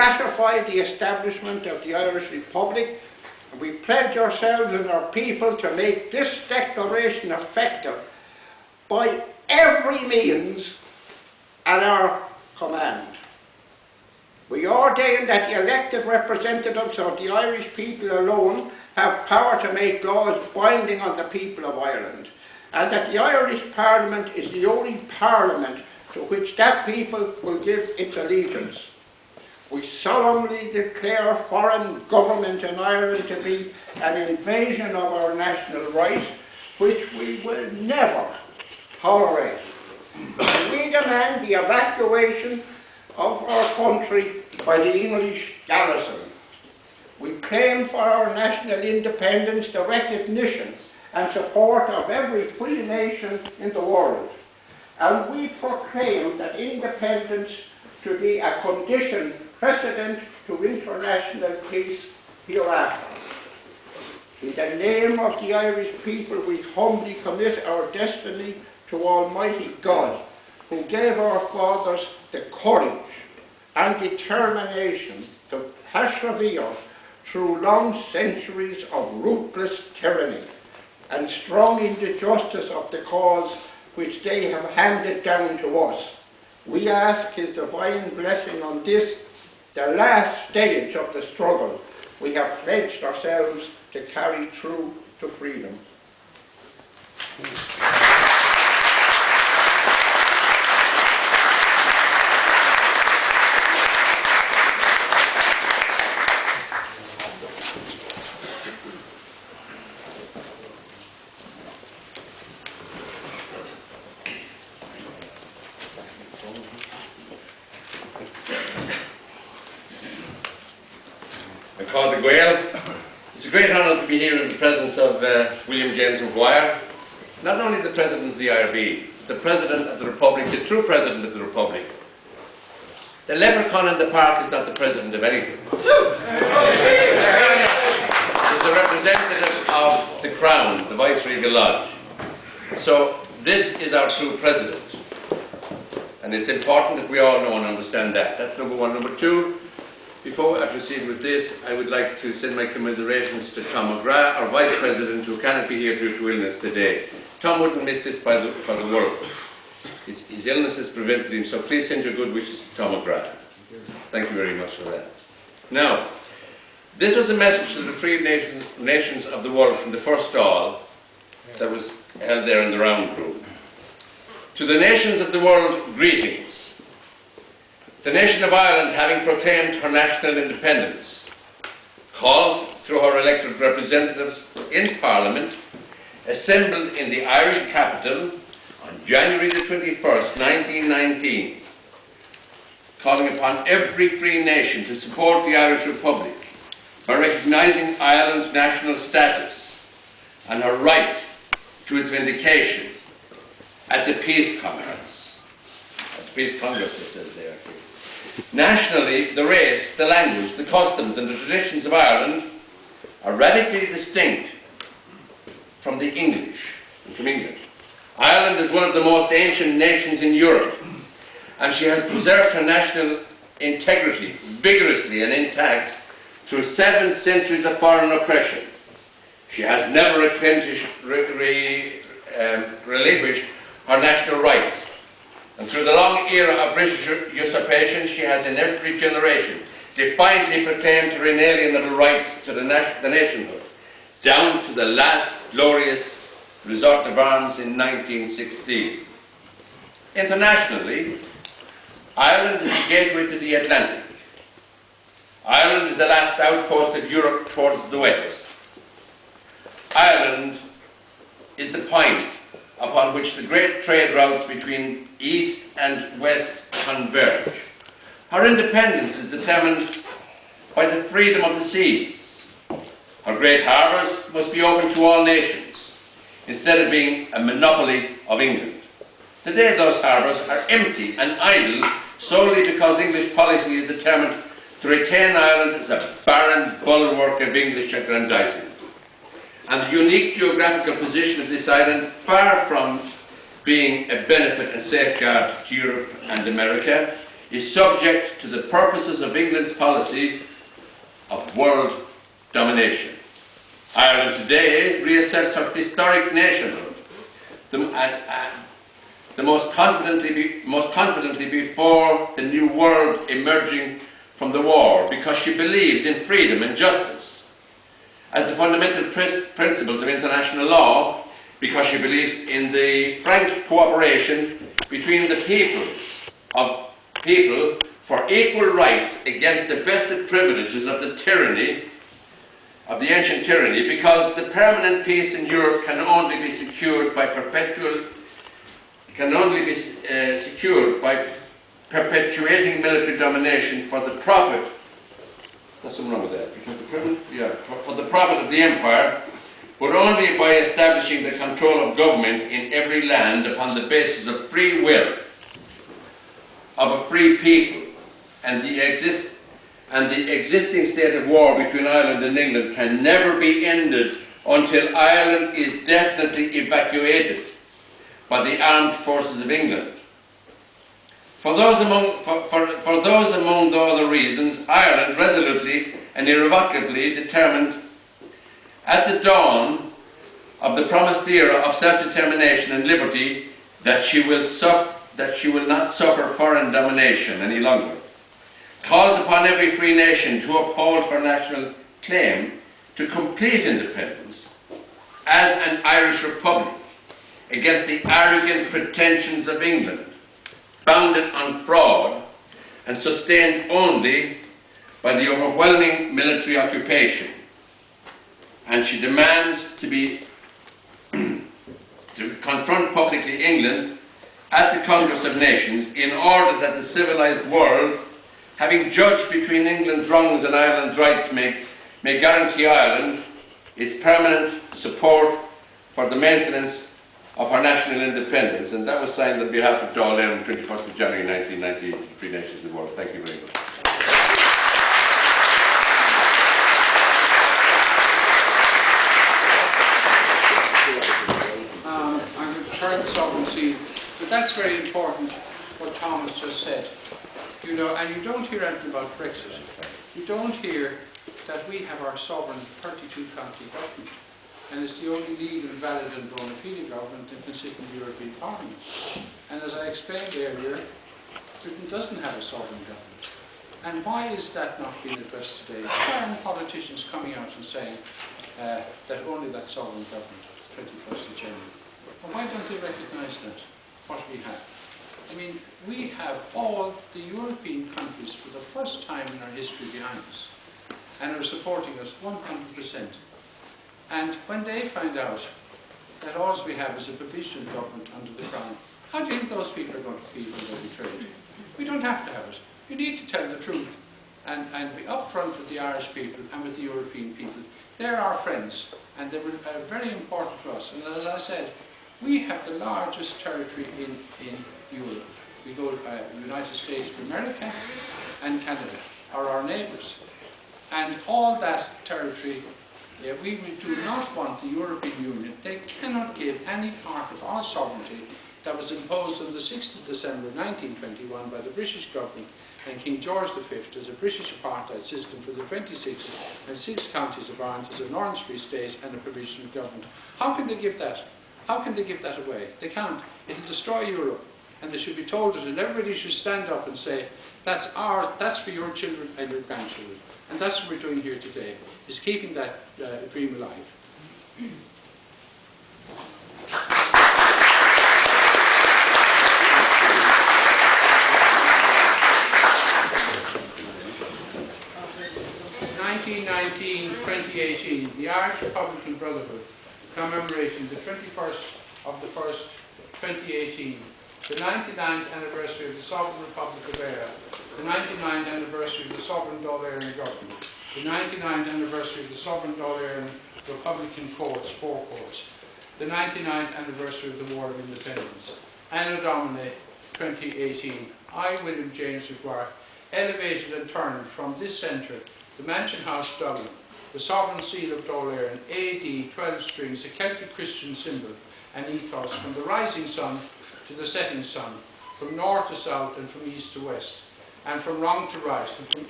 ratify the establishment of the Irish Republic, and we pledge ourselves and our people to make this declaration effective by every means at our command. We ordain that the elected representatives of the Irish people alone have power to make laws binding on the people of Ireland, and that the Irish Parliament is the only Parliament to which that people will give its allegiance. We solemnly declare foreign government in Ireland to be an invasion of our national right, which we will never tolerate. We demand the evacuation of our country by the English garrison. We claim for our national independence the recognition and support of every free nation in the world. And we proclaim that independence to be a condition precedent to international peace hereafter. In the name of the Irish people, we humbly commit our destiny to Almighty God, who gave our fathers the courage and determination to persevere through long centuries of ruthless tyranny and strong in the justice of the cause which they have handed down to us. We ask His divine blessing on this, the last stage of the struggle we have pledged ourselves to carry through to freedom. It's a great honour to be here in the presence of William James Maguire, not only the President of the IRB, the President of the Republic, the true President of the Republic. The leprechaun in the park is not the President of anything. He's a representative of the Crown, the Viceregal Lodge. So this is our true President. And it's important that we all know and understand that. That's number one. Number two, before I proceed with this, I would like to send my commiserations to Tom McGrath, our Vice President, who cannot be here due to illness today. Tom wouldn't miss this for the world. His illness has prevented him, so please send your good wishes to Tom McGrath. Thank you very much for that. Now, this was a message to the free nations of the world from the first stall that was held there in the round room. To the nations of the world, greetings. The nation of Ireland, having proclaimed her national independence, calls through her elected representatives in Parliament, assembled in the Irish capital on January the 21st, 1919, calling upon every free nation to support the Irish Republic by recognising Ireland's national status and her right to its vindication at the Peace Congress. At the Peace Congress, it says there. Nationally, the race, the language, the customs and the traditions of Ireland are radically distinct from the English and from England. Ireland is one of the most ancient nations in Europe, and she has preserved her national integrity vigorously and intact through 7 centuries of foreign oppression. She has never relinquished her national rights. And through the long era of British usurpation, she has in every generation defiantly proclaimed her inalienable rights to the nationhood, down to the last glorious resort of arms in 1916. Internationally, Ireland is the gateway to the Atlantic. Ireland is the last outpost of Europe towards the west. Ireland is the point upon which the great trade routes between east and west converge. Her independence is determined by the freedom of the seas. Her great harbours must be open to all nations, instead of being a monopoly of England. Today those harbours are empty and idle solely because English policy is determined to retain Ireland as a barren bulwark of English aggrandisement. And the unique geographical position of this island, far from being a benefit and safeguard to Europe and America, is subject to the purposes of England's policy of world domination. Ireland today reasserts her historic nationhood, most confidently before the new world emerging from the war, because she believes in freedom and justice as the fundamental principles of international law, because she believes in the frank cooperation between the people for equal rights against the vested privileges of the tyranny, of the ancient tyranny, because the permanent peace in Europe can only be secured by perpetuating military domination for the profit. There's something wrong with that. Because for the profit of the empire, but only by establishing the control of government in every land upon the basis of free will of a free people, and the existing state of war between Ireland and England can never be ended until Ireland is definitely evacuated by the armed forces of England. For those among the other reasons, Ireland resolutely and irrevocably determined at the dawn of the promised era of self-determination and liberty that she will not suffer foreign domination any longer, calls upon every free nation to uphold her national claim to complete independence as an Irish republic against the arrogant pretensions of England, founded on fraud and sustained only by the overwhelming military occupation. And she demands to confront publicly England at the Congress of Nations in order that the civilized world, having judged between England's wrongs and Ireland's rights, may guarantee Ireland its permanent support for the maintenance of her national independence. And that was signed on behalf of Dáil Éireann on 21st of January 1998, the Free Nations of the World. Thank you very much. I'm going to turn this over and see, but that's very important what Thomas just said. You know, and you don't hear anything about Brexit. You don't hear that we have our sovereign 32-county government, and it's the only legal, valid and bona fide government that can sit in the European Parliament. And as I explained earlier, Britain doesn't have a sovereign government. And why is that not being addressed today? Why aren't politicians coming out and saying that only that sovereign government, 21st of January? Well, why don't they recognise that, what we have? I mean, we have all the European countries for the first time in our history behind us, and are supporting us 100%. And when they find out that all we have is a provisional government under the Crown, how do you think those people are going to feel when they're betrayed? We don't have to have it. You need to tell the truth and be upfront with the Irish people and with the European people. They're our friends, and they were very important to us. And as I said, we have the largest territory in Europe. We go to the United States of America and Canada are our neighbours. And all that territory, we do not want the European Union. They cannot give any part of our sovereignty that was imposed on the 6th of December 1921 by the British government and King George V as a British apartheid system for the 26 and 6 counties of Ireland as an Orange Free State and a provisional government. How can they give that? How can they give that away? They can't. It'll destroy Europe. And they should be told it, and everybody should stand up and say, that's for your children and your grandchildren. And that's what we're doing here today, is keeping that dream alive. 2018, the Irish Republican Brotherhood commemorating the 21st of the 1st, 2018, the 99th anniversary of the Sovereign Republic of Ireland, the 99th anniversary of the Sovereign Dáil Éireann government, the 99th anniversary of the Sovereign Dáil Éireann Republican Courts, 4 courts, the 99th anniversary of the War of Independence, Anno Domini 2018, I, William James McGuire, elevated and turned from this centre, the Mansion House, Dublin, the sovereign seal of Dáil Éireann, AD 12 strings, a Celtic Christian symbol and ethos, from the rising sun to the setting sun, from north to south and from east to west. and from wrong to right, and from